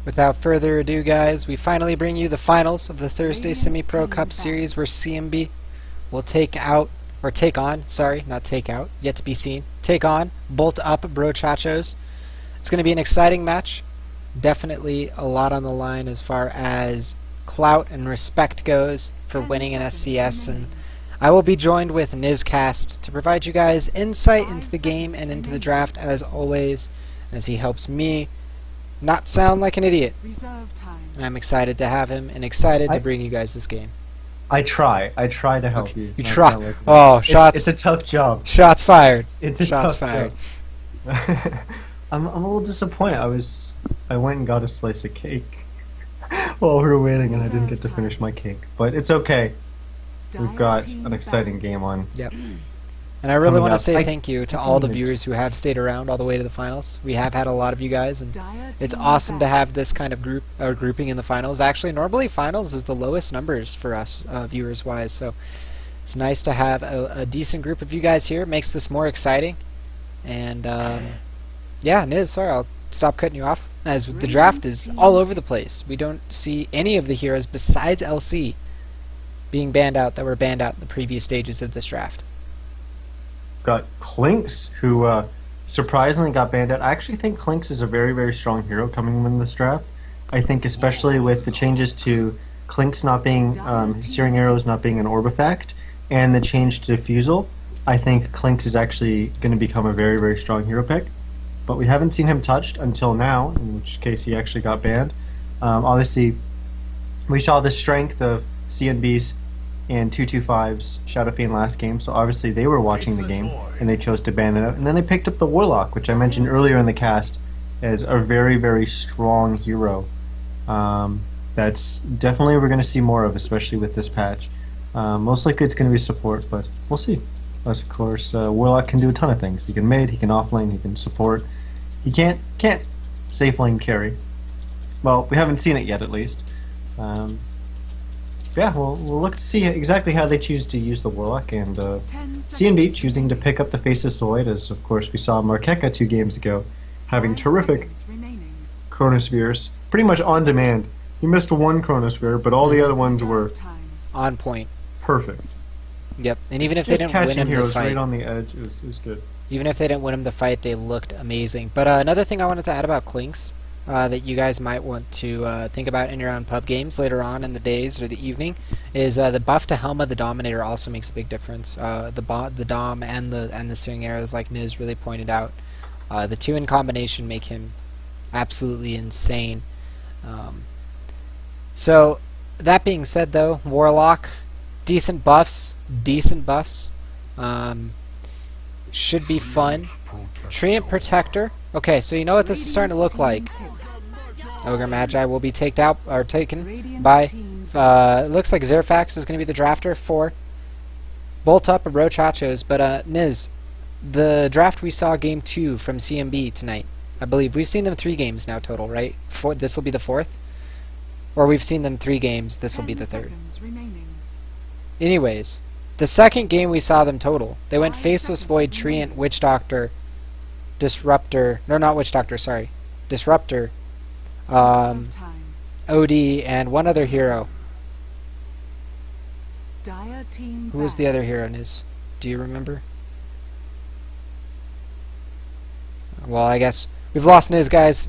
Without further ado, guys, we finally bring you the finals of the Thursday Semi-Pro Cup Series, where CNB will take on, not take out, yet to be seen, take on Bolt Up Brochachos. It's going to be an exciting match. Definitely a lot on the line as far as clout and respect goes for winning an SCS, and I will be joined with Nizcast to provide you guys insight into the game and into the draft as always, as he helps me not sound like an idiot. And I'm excited to have him and excited to bring you guys this game. I try to help you. You try. Like oh, shots. It's a tough job. Shots fired. It's a shots tough fired. Job. I'm a little disappointed. I went and got a slice of cake while we were waiting, and I didn't get to finish my cake. But it's okay. We've got an exciting game on. Yep. And I really want to say thank you to all the viewers who have stayed around all the way to the finals. We have had a lot of you guys, and it's awesome to have this kind of grouping in the finals. Actually, normally finals is the lowest numbers for us viewers-wise, so it's nice to have a decent group of you guys here. It makes this more exciting. And yeah, Niz, sorry, I'll stop cutting you off, as the draft is all over the place. We don't see any of the heroes besides LC being banned out that were banned out in the previous stages of this draft. Got Clinks, who surprisingly got banned out. I actually think Clinks is a very, very strong hero coming in this draft. I think especially with the changes to Clinks not being, his searing arrows not being an orb effect, and the change to Fusel, I think Clinks is actually going to become a very, very strong hero pick. But we haven't seen him touched until now, in which case he actually got banned. Obviously, we saw the strength of CNB's and 225's Shadow Fiend last game, so obviously they were watching the game and they chose to ban it out. And then they picked up the Warlock, which I mentioned earlier in the cast as a very, very strong hero. That's definitely we're going to see more of, especially with this patch. Most likely it's going to be support, but we'll see. As of course, Warlock can do a ton of things. He can mid, he can offlane, he can support. He can't safe lane carry. Well, we haven't seen it yet, at least. Yeah, we'll look to see exactly how they choose to use the Warlock, and CNB choosing to pick up the Faceless Void, as of course we saw Markeka 2 games ago, having terrific Chronospheres, pretty much on demand. He missed one Chronosphere, but all the other ones were on point. Perfect. Yep, and even if they didn't win him heroes the fight, right on the edge, it was good. Even if they didn't win him the fight, they looked amazing. But another thing I wanted to add about Clinks, that you guys might want to think about in your own pub games later on in the days or the evening, is the buff to Helma the Dominator also makes a big difference. The Dom and the Searing Arrows, like Niz really pointed out, the two in combination make him absolutely insane. So that being said, though, Warlock, decent buffs, should be fun. Treant Protector. Okay, so you know what this is starting to look like. Ogre Magi will be taken by, it looks like Zerfax is going to be the drafter for Bolt Up or Brochachos, but Niz, the draft we saw game 2 from CNB tonight, I believe we've seen them 3 games now total, right? This will be the 4th? Or we've seen them 3 games, this will be the 3rd. Anyways, the second game we saw them total, they went Faceless Void, Treant, Witch Doctor, Disruptor, no, not Witch Doctor, sorry, Disruptor, OD, and one other hero. Who was the other hero, Niz? Do you remember? Well, I guess we've lost Niz, guys.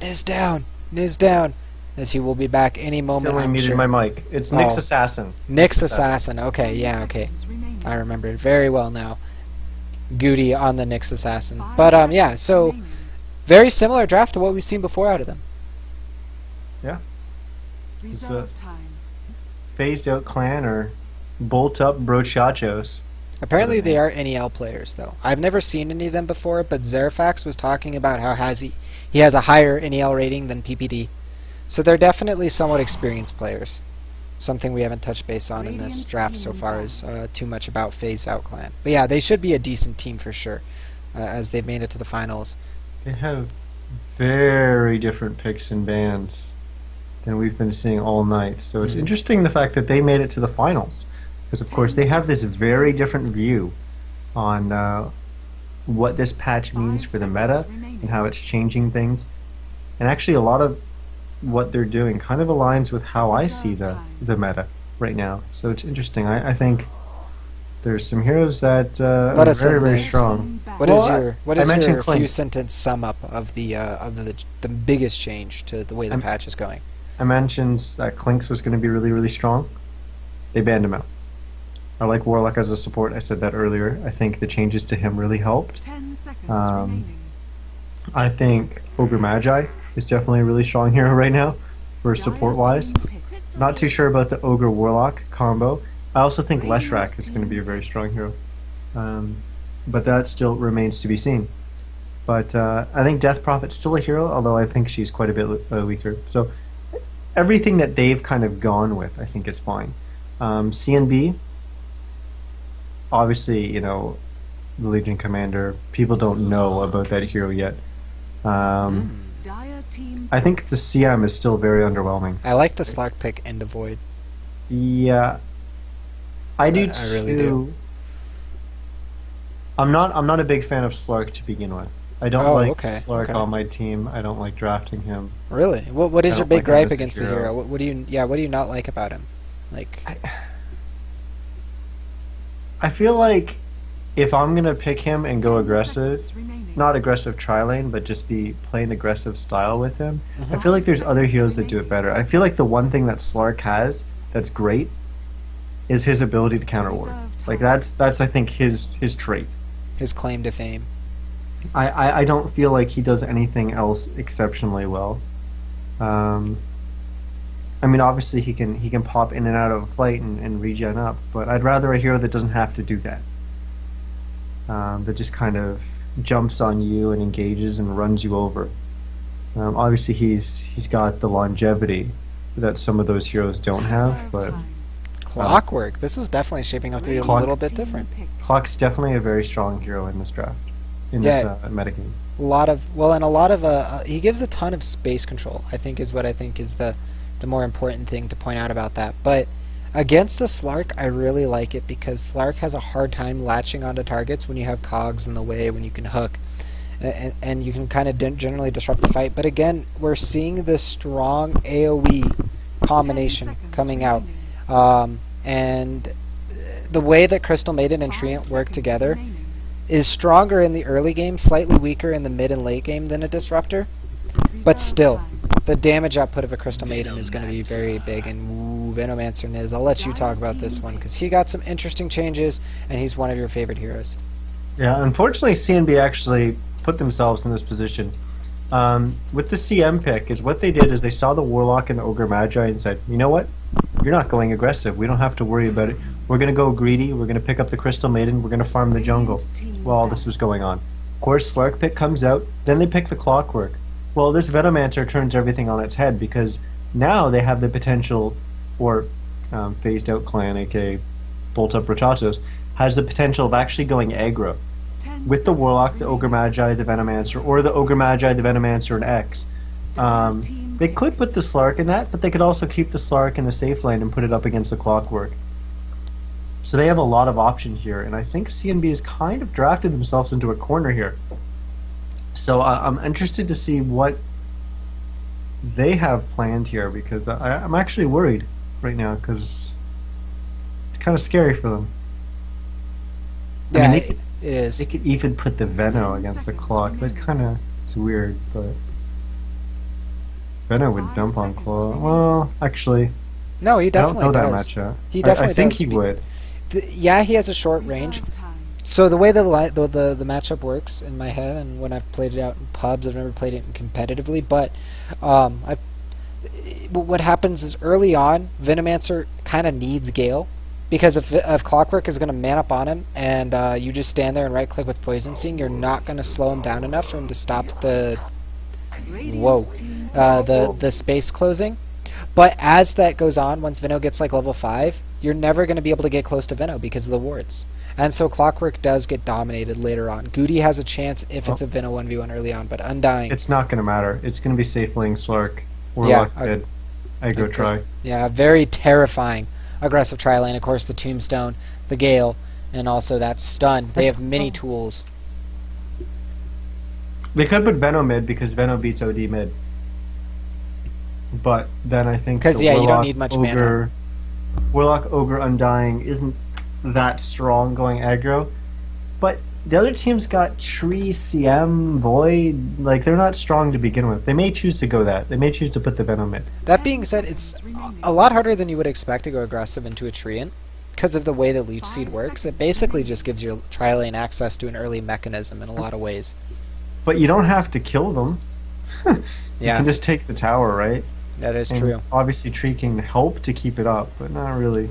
Niz down, as he will be back any moment. I muted my mic. It's Nyx Assassin. Nyx Assassin. Okay, yeah, okay. I remember it very well now. Goody on the Nyx Assassin. But yeah, so very similar draft to what we've seen before out of them. Yeah. It's a phased out clan or Bolt Up Brochachos. Apparently they are NEL players, though. I've never seen any of them before, but Zerfax was talking about how he has a higher NEL rating than PPD. So they're definitely somewhat experienced players. Something we haven't touched base on in this draft so far is too much about phased out clan. But yeah, they should be a decent team for sure, as they've made it to the finals. They have very different picks and bans than we've been seeing all night. So it's interesting the fact that they made it to the finals. Because of course they have this very different view on what this patch means for the meta and how it's changing things. And actually, a lot of what they're doing kind of aligns with how I see the meta right now. So it's interesting. I think there's some heroes that are very, very strong. What is your few sentence sum up of the biggest change to the way the patch is going? I mentioned that Clinks was going to be really, really strong. They banned him out. I like Warlock as a support. I said that earlier. I think the changes to him really helped. 10 seconds remaining. I think Ogre Magi is definitely a really strong hero right now for support-wise. Not too sure about the Ogre Warlock combo. I also think Leshrac is going to be a very strong hero. But that still remains to be seen. But I think Death Prophet's still a hero, although I think she's quite a bit weaker. So everything that they've kind of gone with, I think, is fine. CNB, obviously, you know, the Legion Commander, people don't know about that hero yet. I think the CM is still very underwhelming. I like the Slark pick into Void. Yeah, I do too. I really do. I'm not a big fan of Slark to begin with. I don't like Slark on my team. I don't like drafting him. Really? What is your big gripe against the hero? What do you not like about him? Like, I feel like if I'm gonna pick him and go aggressive, not aggressive tri-lane, but just be playing aggressive style with him, I feel like there's other heroes that do it better. I feel like the one thing that Slark has that's great is his ability to counter ward. Like that's I think his trait. His claim to fame. I don't feel like he does anything else exceptionally well. I mean, obviously he can pop in and out of a fight and regen up, but I'd rather a hero that doesn't have to do that. That just kind of jumps on you and engages and runs you over. Obviously he's got the longevity that some of those heroes don't have, but Clockwork. This is definitely shaping up to be a little bit different. Clock's definitely a very strong hero in this draft, in this metagame. He gives a ton of space control, I think, is what I think is the more important thing to point out about that. But against a Slark, I really like it because Slark has a hard time latching onto targets when you have cogs in the way, when you can hook, and you can kind of generally disrupt the fight. But again, we're seeing this strong AoE combination coming out. And the way that Crystal Maiden and Treant work together is stronger in the early game, slightly weaker in the mid and late game than a Disruptor, but still, the damage output of a Crystal Maiden is going to be very big. And Venomancer Niz, I'll let you talk about this one because he got some interesting changes and he's one of your favorite heroes. Yeah, unfortunately CNB actually put themselves in this position. With the CM pick, is what they did is they saw the Warlock and the Ogre Magi and said, you know what? You're not going aggressive. We don't have to worry about it. We're going to go greedy. We're going to pick up the Crystal Maiden. We're going to farm the jungle while all this was going on. Of course, Slark pick comes out. Then they pick the Clockwork. Well, this Venomancer turns everything on its head because now they have the potential, or Phased Out Clan, aka Bolt Up Brochachos, has the potential of actually going aggro. With the Warlock, the Ogre Magi, the Venomancer, or the Ogre Magi, the Venomancer, and X. They could put the Slark in that, but they could also keep the Slark in the safe lane and put it up against the Clockwork. So they have a lot of option here, and I think CNB has kind of drafted themselves into a corner here. So I'm interested to see what they have planned here, because I'm actually worried right now, because it's kind of scary for them. Yeah, I mean, it is. They could even put the Veno against the Clock. That kind of is weird, but Veno would dump on Claw. Well, actually, no, he definitely I don't know does. that matchup. He definitely I think does. he would. Yeah, he has a short range. So the way the matchup works in my head, and when I've played it out in pubs, I've never played it competitively, but what happens is early on, Venomancer kind of needs Gale, because if Clockwork is going to man up on him, and you just stand there and right-click with Poison Sting, you're not going to slow him down enough for him to stop the space closing. But as that goes on, once Veno gets like level 5, you're never going to be able to get close to Veno because of the wards. And so Clockwork does get dominated later on. Goody has a chance if it's a Veno 1v1 early on, but Undying... It's not going to matter. It's going to be safe laying Slark. Warlock dead. Aggro try. Yeah, very terrifying. Aggressive tri-lane, of course, the Tombstone, the Gale, and also that Stun. They have many tools. They could put Veno mid because Veno beats OD mid. but then I think because the yeah, you don't Warlock, need much Ogre, mana. Warlock, Ogre, Undying isn't that strong going aggro, but the other team's got Tree, CM, Void. Like, they're not strong to begin with. They may choose to go that. They may choose to put the Venom in. That being said, it's a lot harder than you would expect to go aggressive into a Treant because of the way the Leech Seed works. It basically just gives your tri-lane access to an early mechanism in a lot of ways. But you don't have to kill them. You Yeah, can just take the tower, right? that is And true. obviously, Tree can help to keep it up, but not really.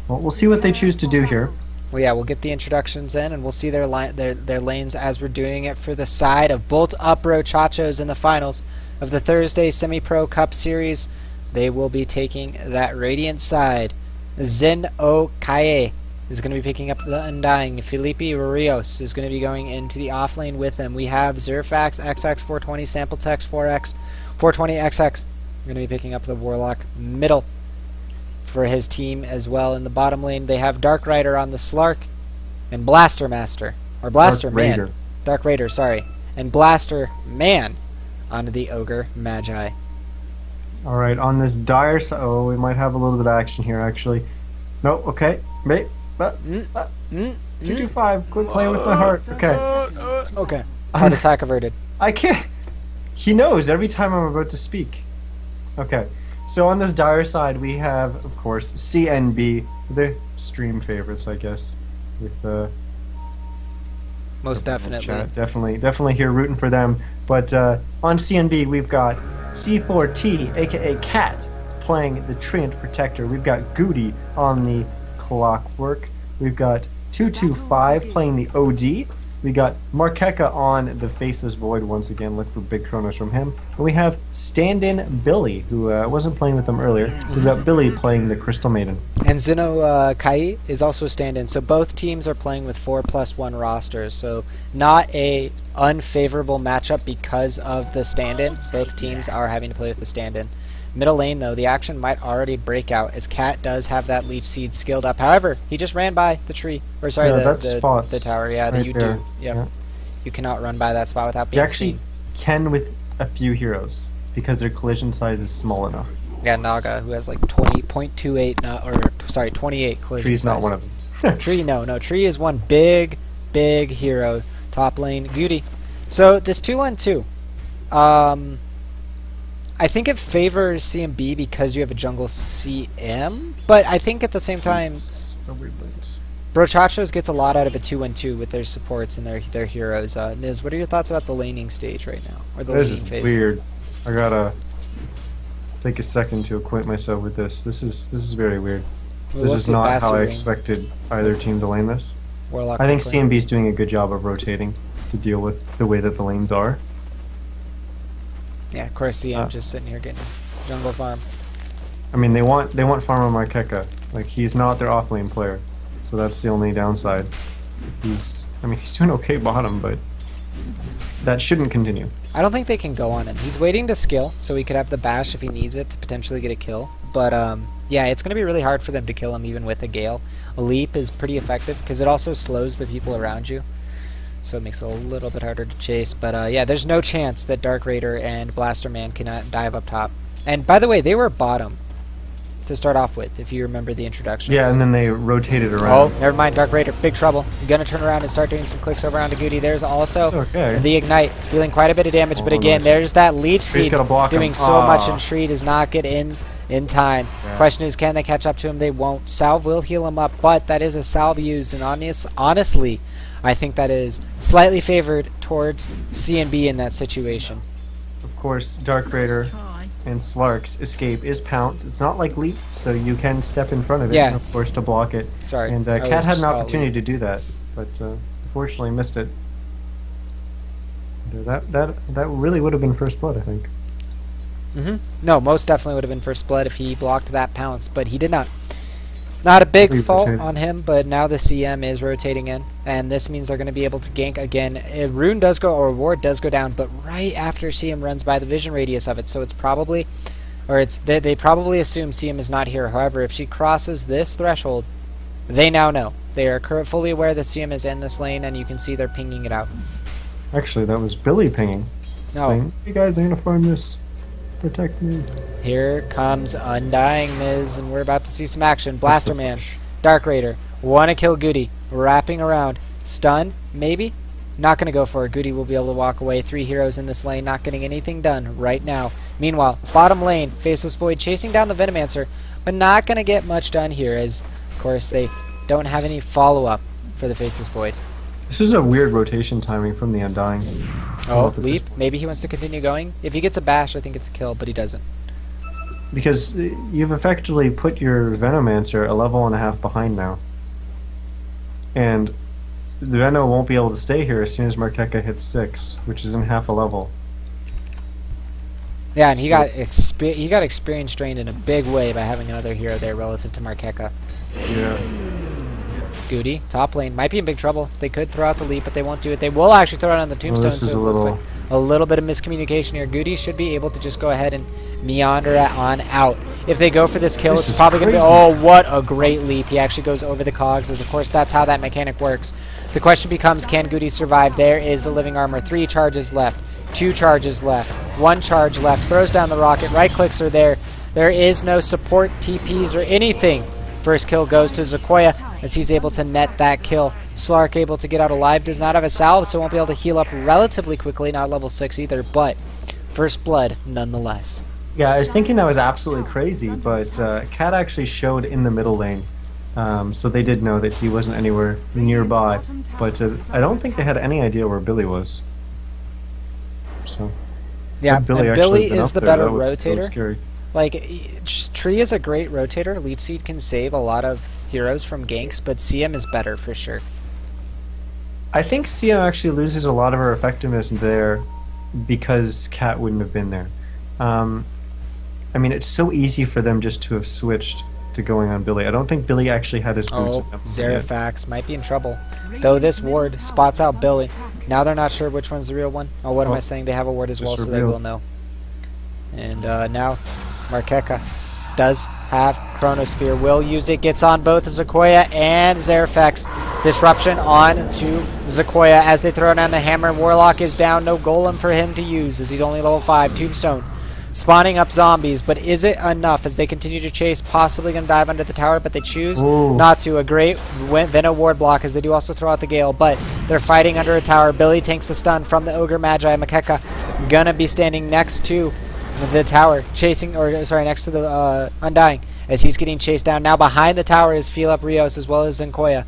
Well, we'll see what they choose to do here. Well, yeah, we'll get the introductions in, and we'll see their lanes as we're doing it for the side of Bolt Up Brochachos in the finals of the Thursday Semi-Pro Cup Series. They will be taking that Radiant side. Zin O Kaye is going to be picking up the Undying. Felipe Rios is going to be going into the off lane with them. We have Zerfax XX420, Sample Text 4X, 420XX. We're going to be picking up the Warlock middle for his team as well. In the bottom lane, they have Dark Rider on the Slark and Blaster Master, or Blaster Man. Raider. Dark Raider, sorry. And Blaster Man on the Ogre Magi. All right, on this dire side, oh, we might have a little bit of action here, actually. No, okay. 225, quit playing with my heart. Okay. Okay. Heart attack averted. I can't. He knows every time I'm about to speak. Okay. So on this dire side, we have, of course, CNB, the stream favorites, I guess, with Most definitely. chat. Definitely here rooting for them. But on CNB, we've got C4T, aka Cat, playing the Treant Protector. We've got Goody on the Clockwork. We've got 225 playing the OD. We got Markeka on the Faceless Void once again. Look for big Chronos from him. And we have stand-in Billy, who wasn't playing with them earlier. We've got Billy playing the Crystal Maiden. And Zeno Kai is also stand-in. So both teams are playing with 4+1 rosters. So not a unfavorable matchup because of the stand-in. Both teams are having to play with the stand-in. Middle lane, though, the action might already break out as Cat does have that Leech Seed skilled up. However, he just ran by the tree. Or sorry, the tower. Yeah, that you there. do. Yep. Yeah. You cannot run by that spot without You being actually seen. can with a few heroes because their collision size is small enough. Yeah, Naga, who has like 20.28, or sorry, 28 collision Tree's size. not one of them. Tree, no. Tree is one big hero. Top lane, Goody. So this 2-1-2. I think it favors CMB because you have a jungle CM, but I think at the same time, Brochachos gets a lot out of a 2-1-2 with their supports and their heroes. Niz, what are your thoughts about the laning stage right now, or the This laning is phase? weird. I gotta take a second to acquaint myself with this. This is very weird. Well, This what's is the not how I Bassi ring? expected either team to lane this. Warlock I think complaint. CMB is doing a good job of rotating to deal with the way that the lanes are. Yeah, of course CM just sitting here getting jungle farm. I mean, they want Farmer Markeka. Like, he's not their off-lane player, so that's the only downside. He's doing okay bottom, but that shouldn't continue. I don't think they can go on him. He's waiting to skill, so he could have the bash if he needs it to potentially get a kill. But yeah, it's going to be really hard for them to kill him even with a Gale. A leap is pretty effective because it also slows the people around you, so it makes it a little bit harder to chase. But yeah, there's no chance that Dark Raider and Blaster Man cannot dive up top. And by the way, they were bottom to start off with, if you remember the introductions. Yeah, and then they rotated Oh, around. never mind, Dark Raider, big trouble. You're gonna turn around and start doing some clicks over onto Goody. There's also It's okay. the Ignite, dealing quite a bit of damage, but Oh, again, nice. there's that Leech Tree's Seed gotta block doing him. so much, Ah. and Tree does not get in time. Yeah. Question is, can they catch up to him? They won't. Salve will heal him up, but that is a salve used, and honestly, I think that is slightly favored towards CNB in that situation. Of course, Dark Raider and Slark's escape is pounced. It's not like leap, so you can step in front of it, Yeah. of course, to block it. Sorry. And I Cat was had just an called opportunity leap. to do that, but unfortunately missed it. That really would have been first blood, I think. No, most definitely would have been first blood if he blocked that pounce, but he did not. Not a big He fault rotated. on him, but now the CM is rotating in, and this means they're going to be able to gank again. Rune does go, or Ward does go down, but right after CM runs by the vision radius of it, so it's probably, or it's they probably assume CM is not here. However, if she crosses this threshold, they now know. They are fully aware that CM is in this lane, and you can see they're pinging it out. Actually, that was Billy pinging. No. Saying, hey guys, I'm gonna farm this. Protect me. Here comes Undying Miz, and we're about to see some action. Blaster Man, Dark Raider, wanna kill Goody, wrapping around. Stun, maybe? Not gonna go for it. Goody will be able to walk away. 3 heroes in this lane, not getting anything done right now. Meanwhile, bottom lane, Faceless Void chasing down the Venomancer, but not gonna get much done here, as, of course, they don't have any follow-up for the Faceless Void. This is a weird rotation timing from the Undying. Oh, leap. Maybe he wants to continue going. If he gets a bash, I think it's a kill, but he doesn't. Because you've effectively put your Venomancer a level and a half behind now. And the Veno won't be able to stay here as soon as Markeka hits 6, which is in half a level. Yeah, and he got experience drained in a big way by having another hero there relative to Markeka. Yeah. Goody, top lane, might be in big trouble. They could throw out the leap, but they won't do it. They will actually throw it on the tombstone, this is so it looks like a little bit of miscommunication here. Goody should be able to just go ahead and meander on out. If they go for this kill, it's probably going to be... Oh, what a great leap. He actually goes over the cogs, as of course that's how that mechanic works. The question becomes, can Goody survive? There is the living armor. 3 charges left. 2 charges left. 1 charge left. Throws down the rocket. Right clicks are there. There is no support, TPs, or anything. First kill goes to Sequoia, as he's able to net that kill. Slark able to get out alive. Does not have a salve, so won't be able to heal up relatively quickly. Not level 6 either, but first blood nonetheless. Yeah, I was thinking that was absolutely crazy, but Cat actually showed in the middle lane. So they did know that he wasn't anywhere nearby. But I don't think they had any idea where Billy was. So yeah, Billy, and Billy is the better rotator. Scary. Like, Tree is a great rotator. Leech Seed can save a lot of heroes from ganks, but CM is better for sure. I think CM actually loses a lot of her effectiveness there because Cat wouldn't have been there. I mean, it's so easy for them just to have switched to going on Billy. I don't think Billy actually had his boots. Oh, Zerafax might be in trouble. Though this ward spots out Billy. Now they're not sure which one's the real one. Oh, what am I saying? They have a ward as well, so they will know. And now Markeka does have Chronosphere. Will use it. Gets on both Sequoia and Zerafax. Disruption on to Sequoia as they throw down the hammer. Warlock is down. No golem for him to use as he's only level 5. Tombstone. Spawning up zombies, but is it enough as they continue to chase? Possibly going to dive under the tower, but they choose not to. A great Veno ward block as they do also throw out the Gale, but they're fighting under a tower. Billy takes the stun from the Ogre Magi. Markeka gonna be standing next to the tower, chasing, or sorry, next to the Undying as he's getting chased down. Now behind the tower is Feel Up Rios as well as Zenkoya.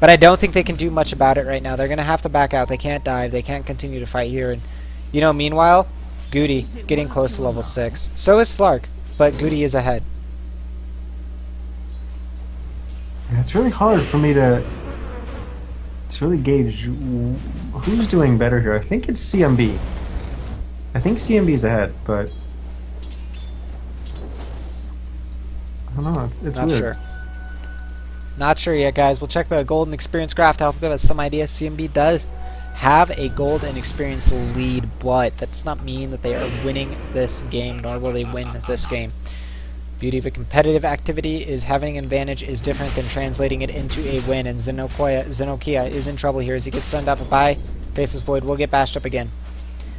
But I don't think they can do much about it right now. They're going to have to back out. They can't dive. They can't continue to fight here. And, you know, meanwhile, Goody getting close to level 6. So is Slark, but Goody is ahead. Yeah, it's really hard for me to really gauge who's doing better here. I think it's CMB. I think CMB is ahead, but I don't know. It's not weird. Sure. Not sure yet, guys. We'll check the gold and experience graph to help give us some idea. CMB does have a gold and experience lead, but that does not mean that they are winning this game, nor will they win this game. Beauty of a competitive activity is having an advantage is different than translating it into a win, and Zenokia is in trouble here as he gets stunned up by Faceless Void. Will get bashed up again.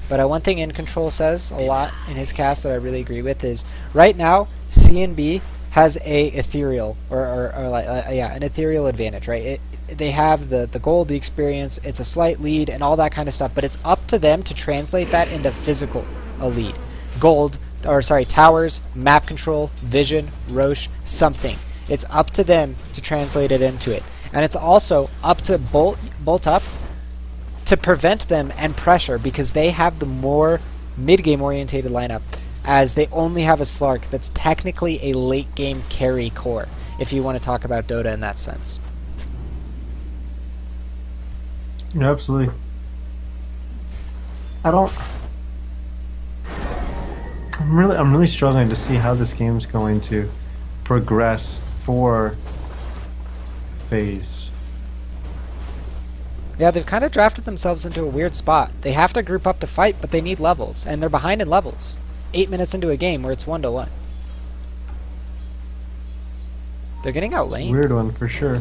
But one thing In Control says a lot in his cast that I really agree with is right now CNB has a ethereal an ethereal advantage, right? They have the gold, the experience, it's a slight lead and all that kind of stuff, but it's up to them to translate that into physical a lead. Gold, or sorry, towers, map control, vision, Roche, something. It's up to them to translate it into it. And it's also up to Bolt Up to prevent them and pressure, because they have the more mid-game orientated lineup, as they only have a Slark that's technically a late-game carry core, if you want to talk about Dota in that sense. Yeah, absolutely. I'm really struggling to see how this game's going to progress for FaZe. Yeah, they've kind of drafted themselves into a weird spot. They have to group up to fight, but they need levels, and they're behind in levels. 8 minutes into a game where it's 1-1. They're getting outlaned. Weird one for sure.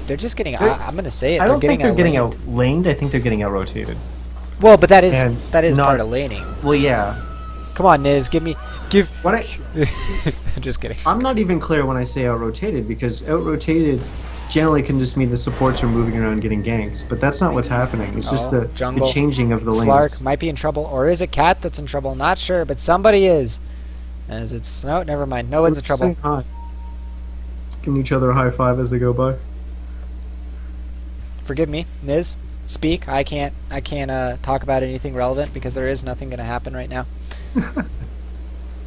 They're just getting. I'm gonna say it. I don't think they're getting outlaned. I think they're getting out rotated. Well, but that is part of laning. Well, yeah, Come on, Niz, give. When I'm just kidding. I'm not even clear when I say out-rotated, because out-rotated generally can just mean the supports are moving around getting ganks, but that's not what's happening. It's just the changing of the lanes. Slark might be in trouble, or is it Cat that's in trouble? Not sure, but somebody is. As it's no, never mind. No one's in trouble. Let's giving each other a high five as they go by. Forgive me, Niz. Speak. I can't talk about anything relevant because there is nothing going to happen right now.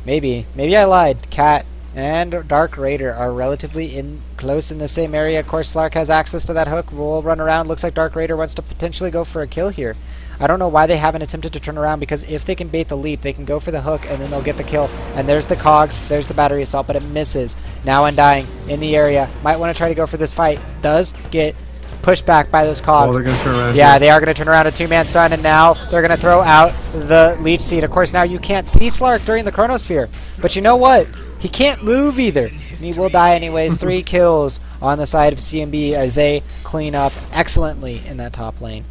Maybe I lied. Cat and Dark Raider are relatively close in the same area. Of course, Slark has access to that hook. We'll run around. Looks like Dark Raider wants to potentially go for a kill here. I don't know why they haven't attempted to turn around, because if they can bait the leap, they can go for the hook and then they'll get the kill. And there's the cogs, there's the battery assault, but it misses. Now Undying in the area. Might want to try to go for this fight. Does get pushed back by those cogs. Oh, they're gonna turn around. Yeah, they are going to turn around a two-man stun, and now they're going to throw out the leech seed. Of course, now you can't see Slark during the chronosphere. But you know what? He can't move either. And he will die anyways. 3 kills on the side of CNB as they clean up excellently in that top lane.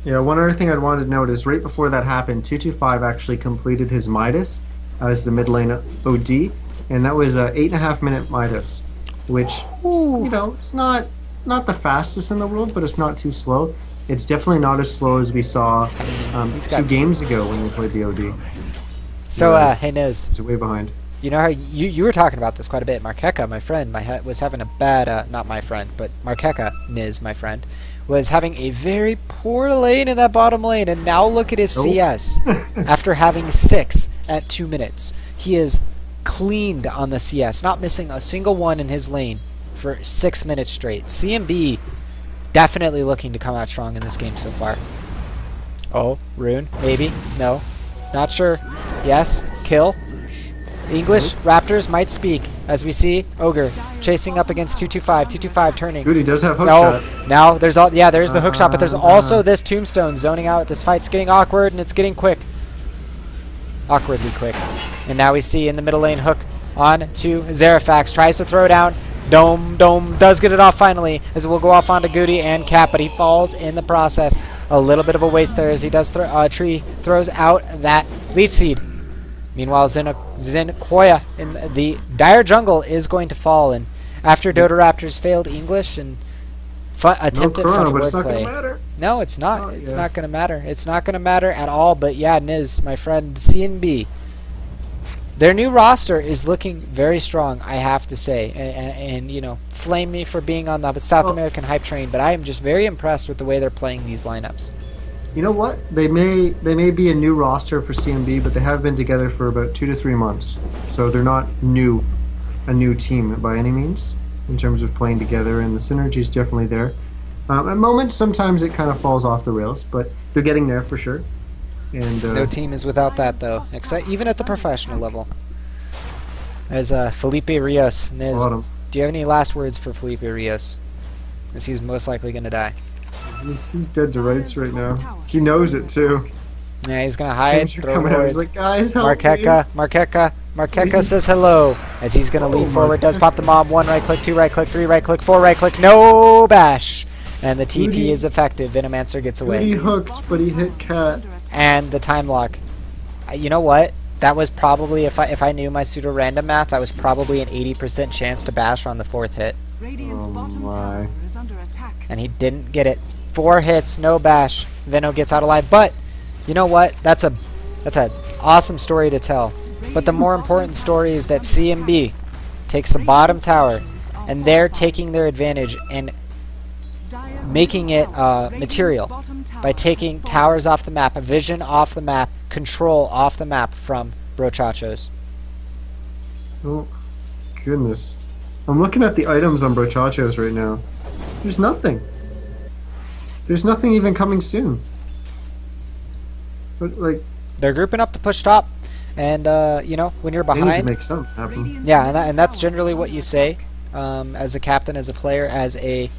Yeah, one other thing I'd wanted to note is right before that happened, 225 actually completed his Midas as the mid lane OD, and that was a 8.5 minute Midas, which, you know, it's not the fastest in the world, but it's not too slow. It's definitely not as slow as we saw 2 games ago when we played the OD. So, hey Niz. It's way behind. You know how you were talking about this quite a bit. Markeka, my friend, was having a bad, not my friend, but Markeka, Niz, my friend, was having a very poor lane in that bottom lane, and now look at his CS. After having 6 at 2 minutes. He is cleaned on the CS, not missing a single one in his lane for 6 minutes straight. CNB definitely looking to come out strong in this game so far. Oh, Rune, maybe, no, not sure. Yes, kill. English, Raptors might speak, as we see Ogre chasing up against 225, 225 turning. Dude, he does have hook shot. Now there's there's the hook shot, but there's also this tombstone zoning out. This fight's getting awkward, and it's getting quick. Awkwardly quick. And now we see in the middle lane hook on to Zerafax, tries to throw down. Dome does get it off finally, as it will go off onto Goody and Cap, but he falls in the process. A little bit of a waste there as he does Tree throws out that leech seed. Meanwhile, Zenkoya in the dire jungle is going to fall, and after Raptors failed English and attempted funny wordplay. No, it's not. It's not going to matter. It's not going to matter at all. But yeah, Niz, my friend, CNB, their new roster is looking very strong, I have to say. And you know, flame me for being on the South American hype train, but I am just very impressed with the way they're playing these lineups. You know what? They may be a new roster for CNB, but they have been together for about 2 to 3 months, so they're not a new team by any means in terms of playing together, and the synergy is definitely there. At moments, sometimes it kind of falls off the rails, but they're getting there for sure. And no team is without that, though, except even at the professional level. As Felipe Rios, Niz, do you have any last words for Felipe Rios? As he's most likely going to die. He's dead to rights right now. He knows it too. Yeah, he's gonna hide. Throw words. He's like, guys, help Markeka says hello as he's gonna lead forward. Does pop the mob. 1 right click, 2 right click, 3 right click, 4 right click. No bash, and the TP is effective. Venomancer gets away. He hooked, but he hit Cat. And the time lock. You know what? That was probably, if I knew my pseudo random math, that was probably an 80% chance to bash on the 4th hit. Radiant's bottom tower is under attack. And he didn't get it. 4 hits, no bash. Veno gets out alive. But you know what? That's an awesome story to tell. But the more important story is that CNB takes the bottom tower, and they're taking their advantage and making it material by taking towers off the map, vision off the map, control off the map from Brochachos. Oh, goodness. I'm looking at the items on Brochachos right now. There's nothing. There's nothing even coming soon. But, like, they're grouping up to push top, and you know, when you're behind, they need to make something happen. Yeah, and that's generally what you say as a captain, as a player, as a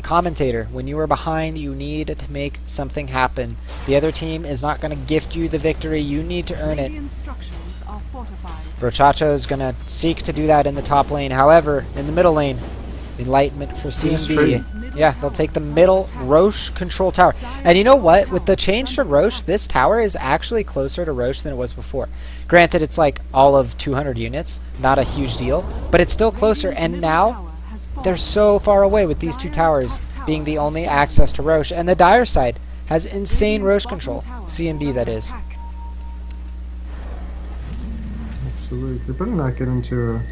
commentator. When you are behind, you need to make something happen. The other team is not going to gift you the victory. You need to earn it. Brochacho is going to seek to do that in the top lane. However, in the middle lane, enlightenment for CNB. Yeah, they'll take the middle Roche control tower. And you know what? With the change to Roche, this tower is actually closer to Roche than it was before. Granted, it's like all of 200 units, not a huge deal, but it's still closer. And now they're so far away with these two towers being the only access to Roche. And the Dire side has insane Roche control. CNB, that is. Absolutely. They better not get into a...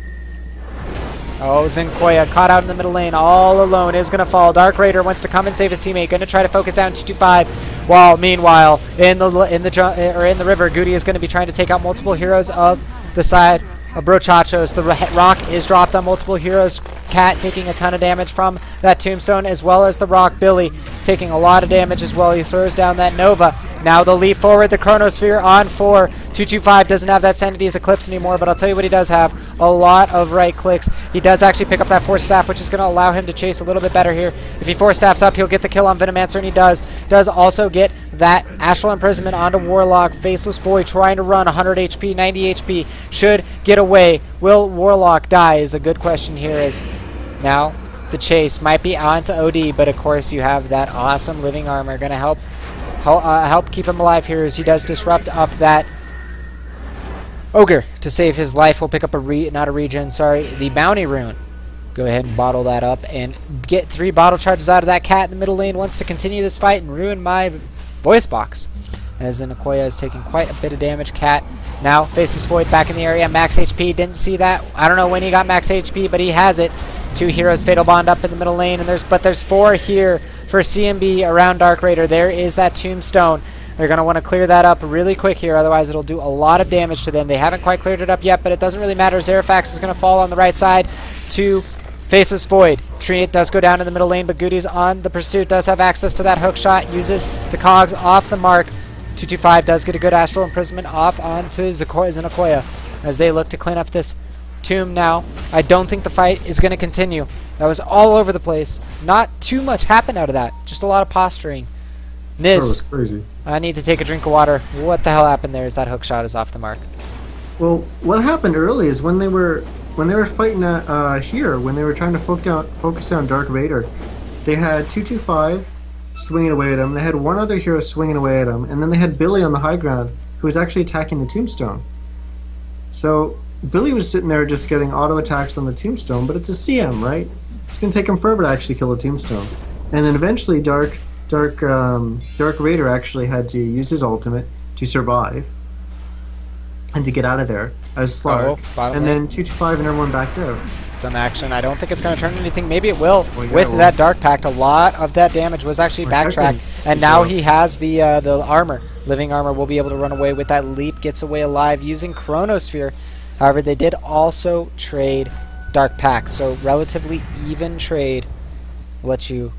Oh, Zinkoya caught out in the middle lane, all alone, is going to fall. Dark Raider wants to come and save his teammate, going to try to focus down 225. While meanwhile, in the river, Goody is going to be trying to take out multiple heroes of the side of Brochachos. The rock is dropped on multiple heroes. Cat taking a ton of damage from that tombstone, as well as the rock. Billy taking a lot of damage as well. He throws down that Nova. Now the leap forward, the Chronosphere on 4. 225 doesn't have that Sanity's Eclipse anymore, but I'll tell you what he does have. A lot of right clicks. He does actually pick up that Force Staff, which is going to allow him to chase a little bit better here. If he Force Staffs up, he'll get the kill on Venomancer, and he does. Does also get that Astral Imprisonment onto Warlock. Faceless Void trying to run 100 HP, 90 HP. Should get away. Will Warlock die is a good question here, as now the chase might be on to OD, but of course you have that awesome Living Armor going to help keep him alive here, as he does disrupt up that Ogre to save his life. We'll pick up the Bounty Rune. Go ahead and bottle that up and get 3 bottle charges out of that Cat in the middle lane. Wants to continue this fight and ruin my voice box, as Okoya is taking quite a bit of damage. Cat now faces Void back in the area. Max HP, didn't see that. I don't know when he got max HP, but he has it. 2 heroes, Fatal Bond up in the middle lane, and there's 4 here for CNB around Dark Raider. There is that Tombstone. They're going to want to clear that up really quick here, otherwise it'll do a lot of damage to them. They haven't quite cleared it up yet, but it doesn't really matter. Zerafax is going to fall on the right side to Faceless Void. Treant does go down in the middle lane, but Goody's on the pursuit, does have access to that hook shot, uses the cogs off the mark. 225 does get a good Astral Imprisonment off onto Zenokoya as they look to clean up this tomb now. I don't think the fight is going to continue. That was all over the place. Not too much happened out of that. Just a lot of posturing. Niz, that was crazy. I need to take a drink of water. What the hell happened there? Is that hook shot is off the mark? Well, what happened early is when they were fighting here, when they were trying to focus down Dark Raider, they had 225 swinging away at him. They had one other hero swinging away at him, and then they had Billy on the high ground who was actually attacking the Tombstone. So Billy was sitting there just getting auto attacks on the Tombstone, but it's a CM, right? It's going to take him forever to actually kill the Tombstone. And then eventually Dark Raider actually had to use his ultimate to survive and to get out of there as Slark. And then 225 and everyone backed out. Some action. I don't think it's going to turn anything. Maybe it will. With that Dark Pact, a lot of that damage was actually backtracked. And now he has the armor. Living Armor will be able to run away with that leap. Gets away alive using Chronosphere. However, they did also trade Dark Pact. So relatively even trade. I'll let you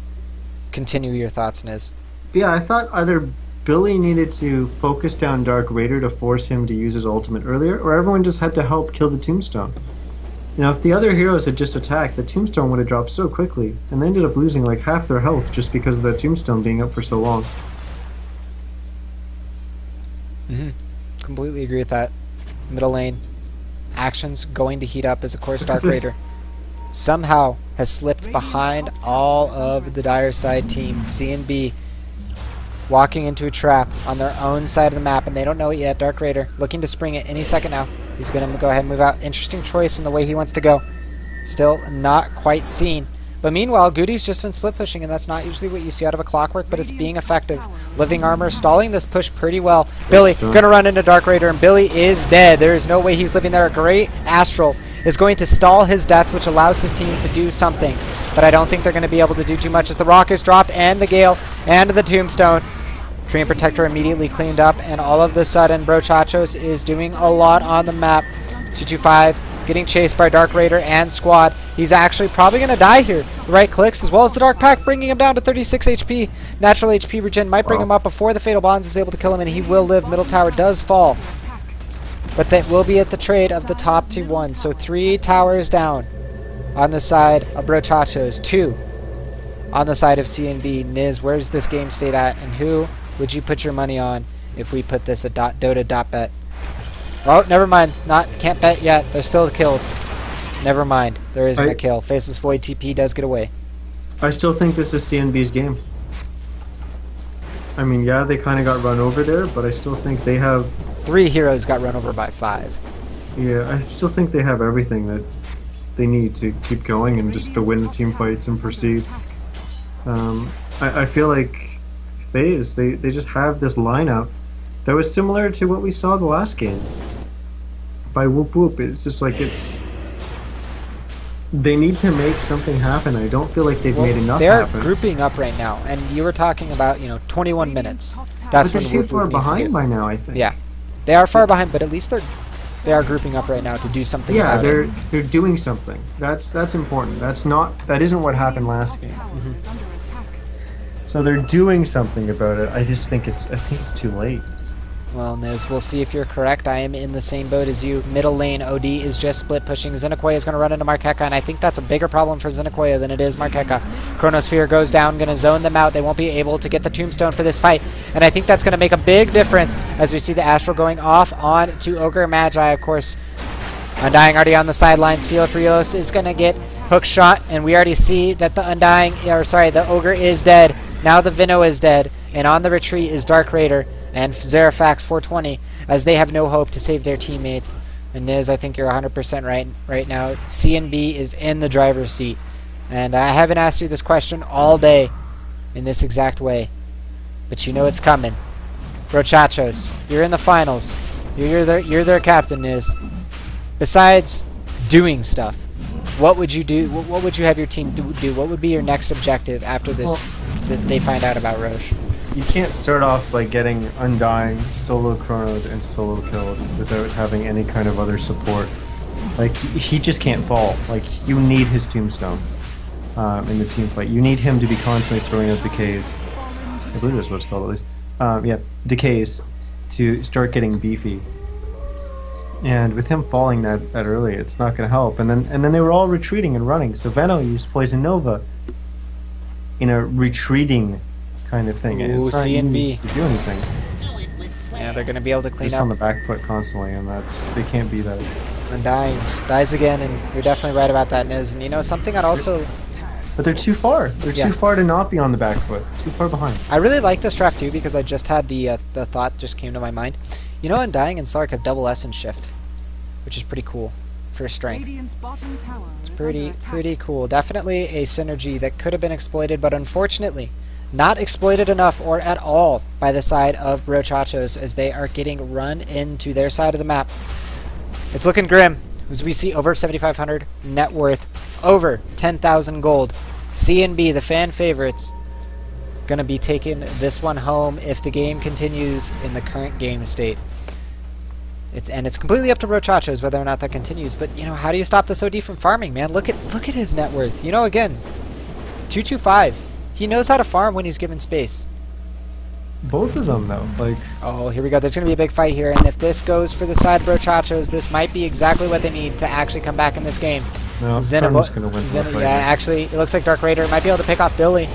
continue your thoughts, Niz. Yeah, I thought either Billy needed to focus down Dark Raider to force him to use his ultimate earlier, or everyone just had to help kill the Tombstone. You know, if the other heroes had just attacked, the Tombstone would have dropped so quickly, and they ended up losing like half their health just because of the Tombstone being up for so long. Completely agree with that. Middle lane. Actions going to heat up as, of course, Dark Raider somehow has slipped behind all of the Dire side team. CNB walking into a trap on their own side of the map, and they don't know it yet. Dark Raider looking to spring it any second now. He's going to go ahead and move out. Interesting choice in the way he wants to go. Still not quite seen. But meanwhile, Goody's just been split pushing, and that's not usually what you see out of a Clockwork, but it's being effective. Living Armor stalling this push pretty well. Billy going to run into Dark Raider, and Billy is dead. There is no way he's living there. A great Astral is going to stall his death, which allows his team to do something. But I don't think they're going to be able to do too much as the Rock is dropped, and the Gale, and the Tombstone. Treant Protector immediately cleaned up, and all of a sudden, Brochachos is doing a lot on the map. 225 getting chased by Dark Raider and Squad. He's actually probably going to die here. The right clicks, as well as the Dark Pact, bringing him down to 36 HP. Natural HP regen might bring him up before the Fatal Bonds is able to kill him, and he will live. Middle tower does fall. But that will be at the trade of the top 2-1. So 3 towers down on the side of Brochachos. 2 on the side of CNB. Niz, where's this game state at, and who would you put your money on if we put this at Dota.bet? Oh, never mind. Can't bet yet. There's still the kills. Never mind. There isn't a kill. Faceless Void TP does get away. I still think this is CNB's game. I mean, yeah, they kind of got run over there, but I still think they have... 3 heroes got run over by 5. Yeah, I still think they have everything that they need to keep going and just to win the team fights and proceed. I feel like FaZe, they just have this lineup that was similar to what we saw the last game. By Whoop Whoop, it's just like they need to make something happen. I don't feel like they've made enough they're happen. grouping up right now, and you were talking about 21 minutes. That's But when they're too Whoop far Whoop needs to behind do. by now, I think. Yeah, they are far behind, but at least they are grouping up right now to do something. Yeah, about it. they're doing something. That's important. That isn't what happened last game. So they're doing something about it. I just think it's too late. Well, Niz, we'll see if you're correct. I am in the same boat as you. Middle lane, OD is just split pushing. Xenokoya is going to run into Markeka, and I think that's a bigger problem for Xenokoya than it is Markeka. Chronosphere goes down, going to zone them out. They won't be able to get the Tombstone for this fight, and I think that's going to make a big difference as we see the Astral going off on to Ogre Magi, of course. Undying already on the sidelines. Philiprios is going to get hook shot, and we already see that the the Ogre is dead. Now the Vino is dead, and on the retreat is Dark Raider and Zerafax 420, as they have no hope to save their teammates. And Niz, I think you're 100% right now. CNB is in the driver's seat. And I haven't asked you this question all day in this exact way, but you know it's coming. Brochachos, you're in the finals. You're their captain, Niz. Besides doing stuff, what would you do? What would you have your team do? What would be your next objective after this? They find out about Roche. You can't start off by getting Undying, solo chronoed, and solo killed without having any kind of other support. Like, he just can't fall. Like, you need his Tombstone in the team fight. You need him to be constantly throwing out decays. I believe that's what it's called, at least. Yeah, decays to start getting beefy. And with him falling that early, it's not going to help. And then they were all retreating and running. So Veno used Poison Nova in a retreating kind of thing. Ooh, it's not CNB. easy to do anything. Yeah, they're going to be able to clean Just up. on the back foot constantly, and they can't be that. Undying dies again, and you're definitely right about that, Niz. And something I'd also... But they're too far. They're too far to not be on the back foot. Too far behind. I really like this draft too, because I just had the thought just came to my mind. Undying and Slark have double Essence Shift, which is pretty cool for strength. It's pretty cool. Definitely a synergy that could have been exploited, but unfortunately not exploited enough or at all by the side of Brochachos, as they are getting run into their side of the map. It's looking grim, as we see over 7,500 net worth, over 10,000 gold. CNB, the fan favorites, gonna be taking this one home if the game continues in the current game state. It's completely up to Brochachos whether or not that continues. But how do you stop this OD from farming, man? Look at his net worth. Again, 225. He knows how to farm when he's given space. Both of them, though. Like, oh, here we go. There's going to be a big fight here, and if this goes for the side of Brochachos, this might be exactly what they need to actually come back in this game. no, Karma's gonna win. Yeah, actually, it looks like Dark Raider might be able to pick off Billy.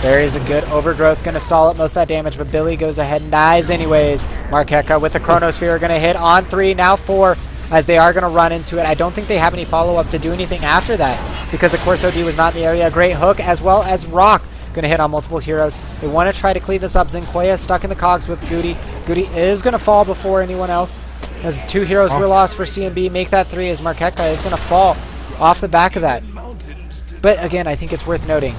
There is a good overgrowth, going to stall up most of that damage, but Billy goes ahead and dies anyways. Markeka with the Chronosphere going to hit on 3, now 4, as they are going to run into it. I don't think they have any follow-up to do anything after that, because of course OD was not in the area. Great hook, as well as Rock. Going to hit on multiple heroes. They want to try to clean this up. Zenkoya stuck in the cogs with Goody. Goody is going to fall before anyone else, as 2 heroes were lost for CNB. Make that 3, as Markeka is going to fall off the back of that. But again, I think it's worth noting,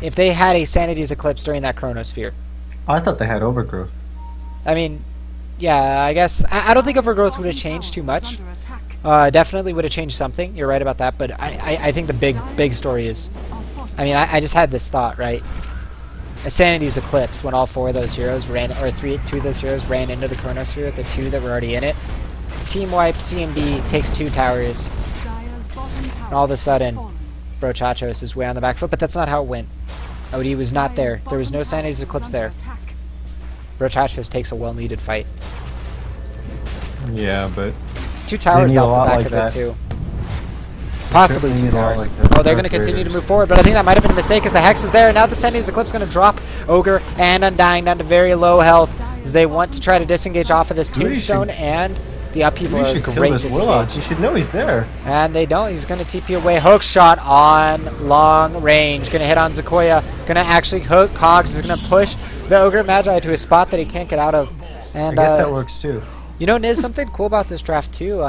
if they had a Sanity's Eclipse during that Chronosphere. I thought they had overgrowth. I mean, yeah, I guess. I don't think overgrowth would have changed too much. Definitely would have changed something. You're right about that. But I think the big story is, I mean, I just had this thought, right? A Sanity's Eclipse, when all 4 of those heroes ran, or 2 of those heroes ran into the Chronosphere, the 2 that were already in it. Team wipe, CNB takes 2 towers. And all of a sudden, Brochachos is way on the back foot, but that's not how it went. OD was not there. There was no Sanity's Eclipse there. Brochachos takes a well-needed fight. Yeah, but 2 towers off the back of that. it, too. Possibly 2 towers. Oh, they're going to continue to move forward, but I think that might have been a mistake, as the Hex is there, and now the Sanity's Eclipse going to drop Ogre and Undying down to very low health, as they want to try to disengage off of this Tombstone, and The upheaval We are should kill great this Warlock. disengage. You should know he's there. And they don't. He's going to TP away. Hook shot on long range. Going to hit on Zakoya. Going to actually hook. Cogs is going to push the Ogre Magi to a spot that he can't get out of. And I guess that works too. You know, there's something cool about this draft too.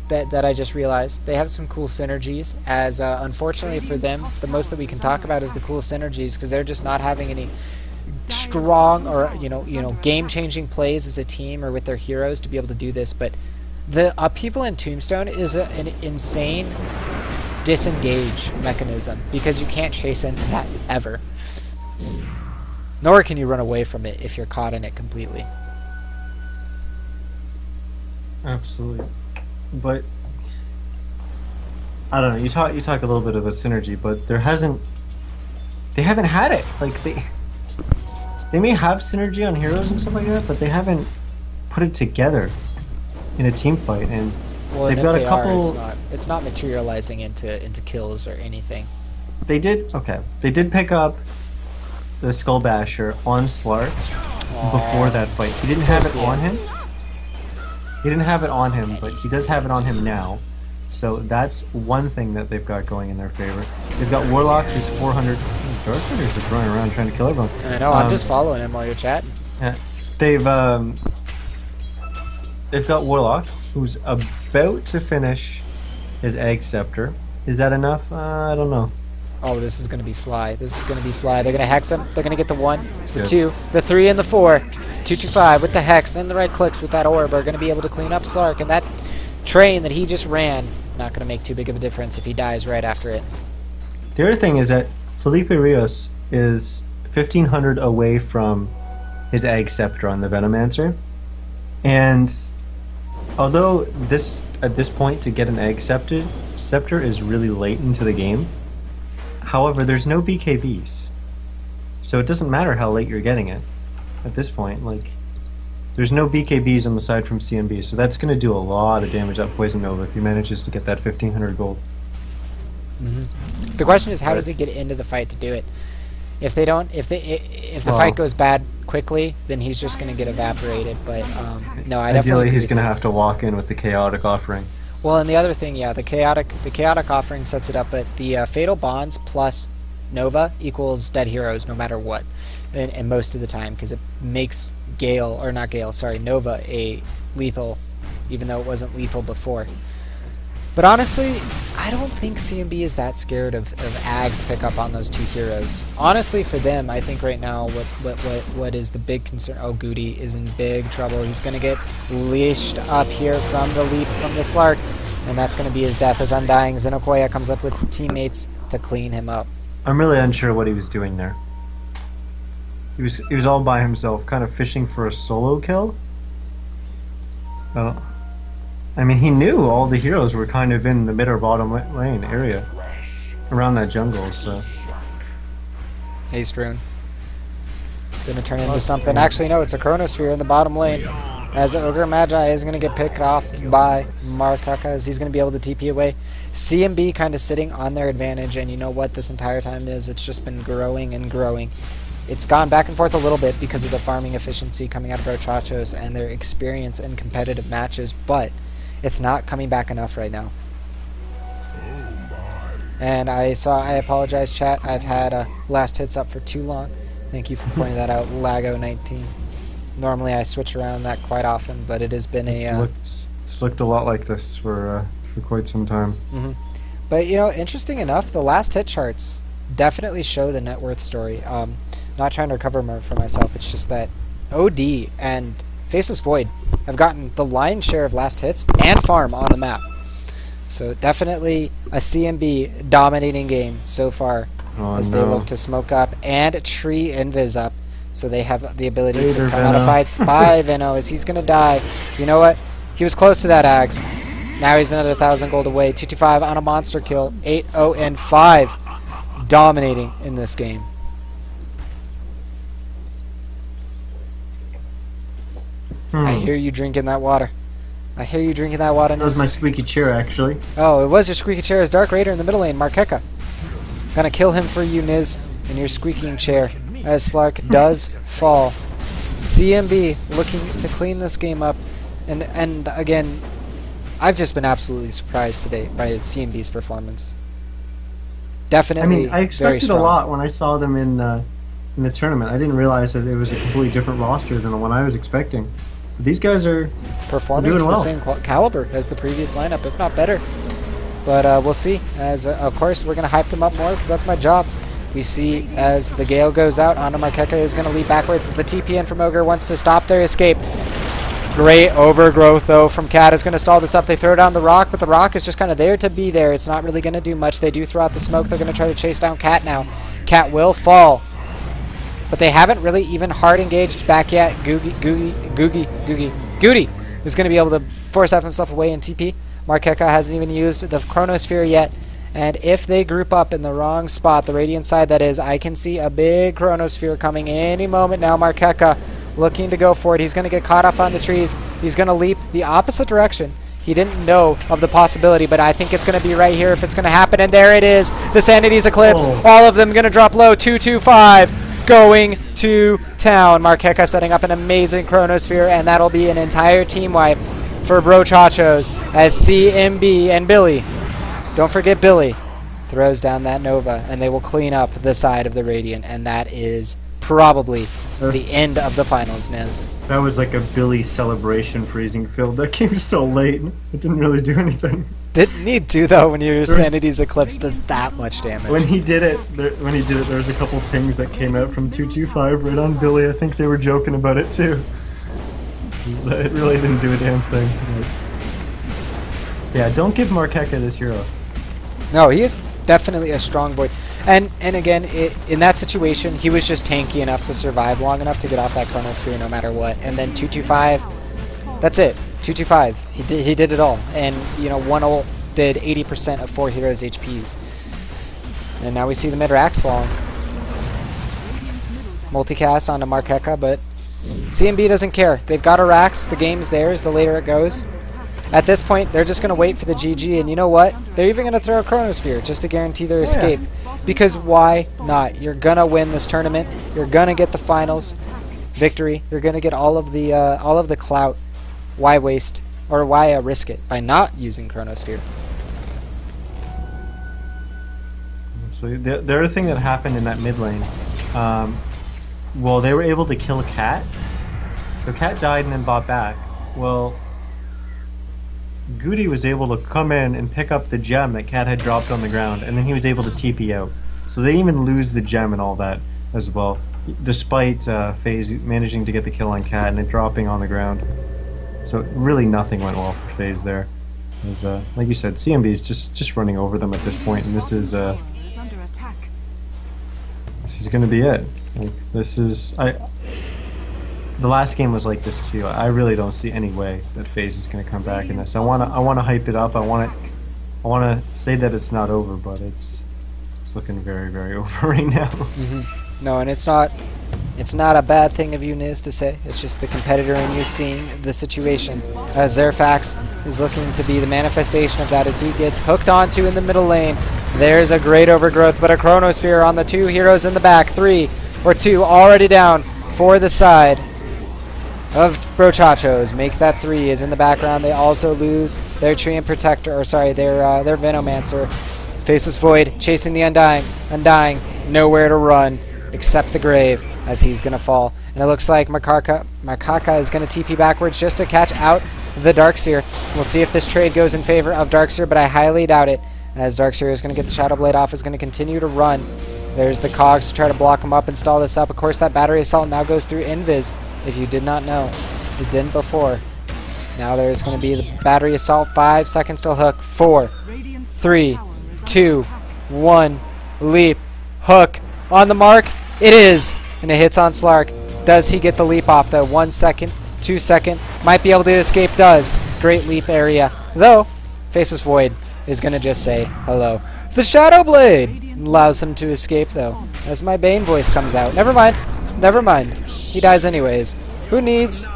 That I just realized they have some cool synergies. As unfortunately for them, the most that we can talk about is the cool synergies because they're just not having any strong or game-changing plays as a team or with their heroes to be able to do this. But the upheaval in Tombstone is an insane disengage mechanism because you can't chase into that ever, nor can you run away from it if you're caught in it completely. Absolutely. But I don't know. You talk a little bit about synergy, but they haven't had it. Like they may have synergy on heroes and stuff like that, but they haven't put it together in a team fight. And well, they've and got if a they couple. are, it's not materializing into kills or anything. They did pick up the Skull Basher on Slark before that fight. He didn't have it on him. He didn't have it on him, but he does have it on him now. So that's one thing that they've got going in their favor. They've got Warlock, who's 400. Dark Raiders are running around trying to kill everyone. I know, I'm just following him while you're chatting. Yeah. They've got Warlock, who's about to finish his Egg Scepter. Is that enough? I don't know. Oh, this is going to be Sly. This is going to be Sly. They're going to hex him. They're going to get the 1, the 2, the 3, and the 4. It's 225 with the hex and the right clicks with that orb are going to be able to clean up Slark. And that train that he just ran, not going to make too big of a difference if he dies right after it. The other thing is that Felipe Rios is 1,500 away from his Egg Scepter on the Venomancer. And although at this point to get an Egg Scepter is really late into the game, however, there's no BKBs, so it doesn't matter how late you're getting it. At this point, like, there's no BKBs on the side from CNB, so that's going to do a lot of damage at Poison Nova if he manages to get that 1,500 gold. Mm-hmm. The question is, how does he get into the fight to do it? If they don't, if the fight goes bad quickly, then he's just going to get evaporated. But no, I definitely ideally he's going to have to walk in with the chaotic offering. Well, and the other thing, yeah, the chaotic offering sets it up, but the Fatal Bonds plus Nova equals dead heroes no matter what, and most of the time, because it makes Nova a lethal, even though it wasn't lethal before. But honestly, I don't think CNB is that scared of Ag's pickup on those two heroes. Honestly, for them, I think right now what is the big concern? Oh, Goody is in big trouble. He's going to get leashed up here from the leap from the Slark, and that's going to be his death as Undying Xenokoya comes up with teammates to clean him up. I'm really unsure what he was doing there. He was all by himself, kind of fishing for a solo kill. Well, I mean, he knew all the heroes were kind of in the mid or bottom lane area around that jungle, so. Haste Rune. Gonna turn into something. Actually, no, it's a Chronosphere in the bottom lane. As Ogre Magi is gonna get picked off by Markaka as he's gonna be able to TP away. CNB kind of sitting on their advantage, and you know what this entire time is? It's just been growing and growing. It's gone back and forth a little bit because of the farming efficiency coming out of Brochachos and their experience in competitive matches, but it's not coming back enough right now. And I apologize, chat. I've had last hits up for too long. Thank you for pointing that out, Lago19. Normally I switch around that quite often, but it has been it's looked a lot like this for quite some time. Mm-hmm. But you know, interesting enough, the last hit charts definitely show the net worth story. Not trying to recover more for myself. It's just that OD and Faceless Void have gotten the lion's share of last hits and farm on the map. So definitely a CNB dominating game so far as they look to smoke up and tree invis up. So they have the ability to come out of fights by Veno as he's going to die. You know what? He was close to that, Ags. Now he's another 1,000 gold away. 225 on a monster kill. 8-0 and 5. Dominating in this game. I hear you drinking that water. I hear you drinking that water. That was my squeaky chair, actually. Oh, it was your squeaky chair. As Dark Raider in the middle lane, Markeka. Gonna kill him for you, Niz, in your squeaking chair. As Slark does fall. CNB looking to clean this game up. And again, I've just been absolutely surprised today by CNB's performance. Definitely, I very expected a strong. lot when I saw them in the tournament. I didn't realize that it was a completely different roster than the one I was expecting. But these guys are Performing doing to the well. same caliber as the previous lineup, if not better. But we'll see. As of course, we're going to hype them up more because that's my job. We see as the Gale goes out, Anna Markeka is going to lead backwards as the TPN from Ogre wants to stop their escape. Great overgrowth, though, from Cat is going to stall this up. They throw down the rock, but the rock is just kind of there to be there. It's not really going to do much. They do throw out the smoke. They're going to try to chase down Cat now. Cat will fall, but they haven't really even hard engaged back yet. Goody is going to be able to force off himself away in TP. Markeka hasn't even used the Chronosphere yet. And if they group up in the wrong spot, the Radiant side that is, I can see a big Chronosphere coming any moment now. Markeka looking to go for it. He's going to get caught off on the trees. He's going to leap the opposite direction. He didn't know of the possibility, but I think it's going to be right here if it's going to happen. And there it is. The Sanity's Eclipse. Oh. All of them going to drop low. 225 going to town. Markeka setting up an amazing Chronosphere, and that'll be an entire team wipe for Brochachos as CNB and Billy, don't forget Billy, throws down that Nova, and they will clean up the side of the Radiant, and that is probably the end of the finals, Nez. That was like a Billy celebration freezing field. That came so late. It didn't really do anything. Didn't need to, though, when your Sanity's Eclipse does that much damage. When he did it, there was a couple pings that came out from 225 right on Billy. I think they were joking about it too. It really didn't do a damn thing. Yeah, don't give Markeka this hero. No, he is definitely a strong boy. And again, in that situation, he was just tanky enough to survive long enough to get off that Chronosphere no matter what. And then 225, that's it. 225. He did it all. And, you know, one ult did 80% of 4 heroes' HPs. And now we see the mid-racks falling. Multicast onto Markeka, but CNB doesn't care. They've got a racks. The game's theirs the later it goes. At this point, they're just going to wait for the GG, and you know what? They're even going to throw a Chronosphere just to guarantee their escape. Because why not? You're going to win this tournament. You're going to get the finals victory. You're going to get all of the clout. Why waste, or why risk it by not using Chronosphere? So the other thing that happened in that mid lane, well, they were able to kill Cat. So Cat died and then bought back. Well, Goody was able to come in and pick up the gem that Cat had dropped on the ground, and then he was able to TP out. So they even lose the gem and all that as well, despite FaZe managing to get the kill on Cat and it dropping on the ground. So really nothing went well for FaZe there. As, like you said, CNB is just running over them at this point, and this is going to be it. Like, the last game was like this too. I really don't see any way that FaZe is going to come back in this. I want to hype it up. I want to say that it's not over, but it's looking very, very over right now. No, and it's not a bad thing of you, Niz, to say. It's just the competitor in you seeing the situation. As Zerfax is looking to be the manifestation of that as he gets hooked onto in the middle lane. There's a great overgrowth, but a Chronosphere on the 2 heroes in the back. 3 or 2 already down for the side of Brochachos. Make that 3 is in the background. They also lose their Treant Protector, or sorry, their Venomancer. Faceless Void chasing the Undying. Undying, nowhere to run except the grave as he's going to fall. And it looks like Markaka is going to TP backwards just to catch out the Darkseer. We'll see if this trade goes in favor of Darkseer, but I highly doubt it, as Darkseer is going to get the Shadow Blade off, is going to continue to run. There's the Cogs to try to block him up and stall this up. Of course, that Battery Assault now goes through Invis, if you did not know. It didn't before. Now there's going to be the Battery Assault. 5 seconds till hook. 4, 3, 2, 1. Leap. Hook. On the mark. It is. And it hits on Slark. Does he get the leap off though? 1 second. 2 second. Might be able to escape. Does. Great leap area. Though, Faceless Void is going to just say hello. The Shadow Blade allows him to escape though, as my Bane voice comes out. Never mind. Never mind. He dies anyways. Who needs...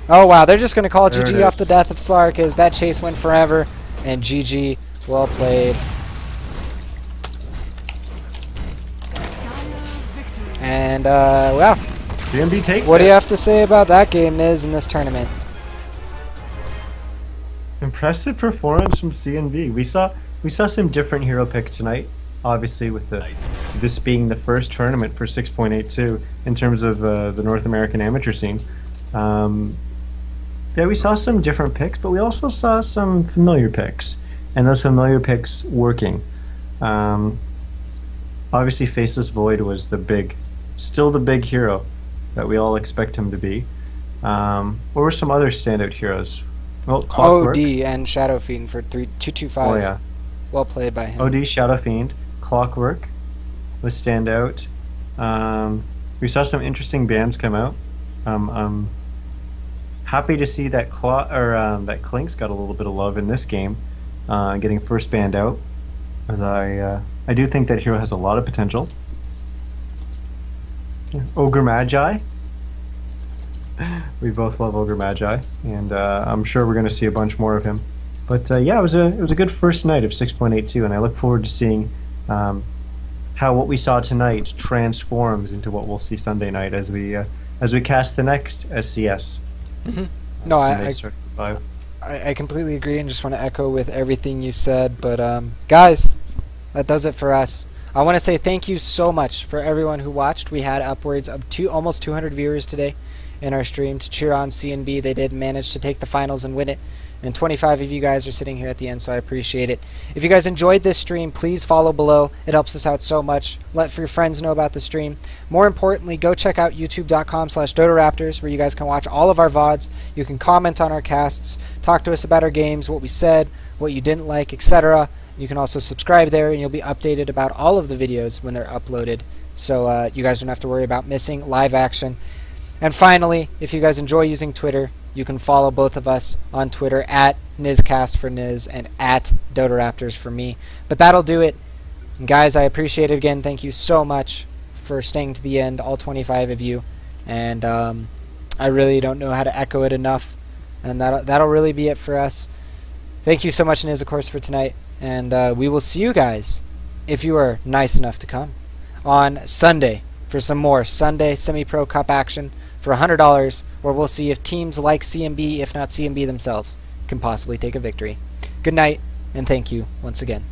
Oh wow, they're just going to call GG off the death of Slark, as that chase went forever. And GG, well played. And, well, CNB takes what it. do you have to say about that game, Niz, in this tournament? Impressive performance from CNB. We saw some different hero picks tonight. Obviously, with this being the first tournament for 6.82 in terms of the North American amateur scene. Yeah, we saw some different picks, but we also saw some familiar picks, and those familiar picks working. Obviously, Faceless Void was still the big hero that we all expect him to be. What were some other standout heroes? Well, Clockwork. OD and Shadow Fiend for 225. Oh yeah. Well played by him. OD, Shadow Fiend, Clockwork was standout. We saw some interesting bands come out. Happy to see that that Clinks got a little bit of love in this game, getting first band out. As I do think that hero has a lot of potential. Ogre Magi. We both love Ogre Magi, and I'm sure we're going to see a bunch more of him. But yeah, it was a good first night of 6.82, and I look forward to seeing how what we saw tonight transforms into what we'll see Sunday night as we cast the next SCS. Mm-hmm. No, I completely agree, and just want to echo with everything you said. But guys, that does it for us. I want to say thank you so much for everyone who watched. We had upwards of almost 200 viewers today in our stream to cheer on CNB. They did manage to take the finals and win it, and 25 of you guys are sitting here at the end, so I appreciate it. If you guys enjoyed this stream, please follow below. It helps us out so much. Let your friends know about the stream. More importantly, go check out youtube.com/DotaRaptors, where you guys can watch all of our VODs. You can comment on our casts, talk to us about our games, what we said, what you didn't like, etc. You can also subscribe there, and you'll be updated about all of the videos when they're uploaded, so you guys don't have to worry about missing live action. And finally, if you guys enjoy using Twitter, you can follow both of us on Twitter at Nizcast for Niz and at DotaRaptors for me. But that'll do it. And guys, I appreciate it again. Thank you so much for staying to the end, all 25 of you. And I really don't know how to echo it enough. And that'll really be it for us. Thank you so much, Niz, of course, for tonight. And we will see you guys, if you are nice enough to come, on Sunday for some more Sunday Semi-Pro Cup action for $100, where we'll see if teams like CNB, if not CNB themselves, can possibly take a victory. Good night, and thank you once again.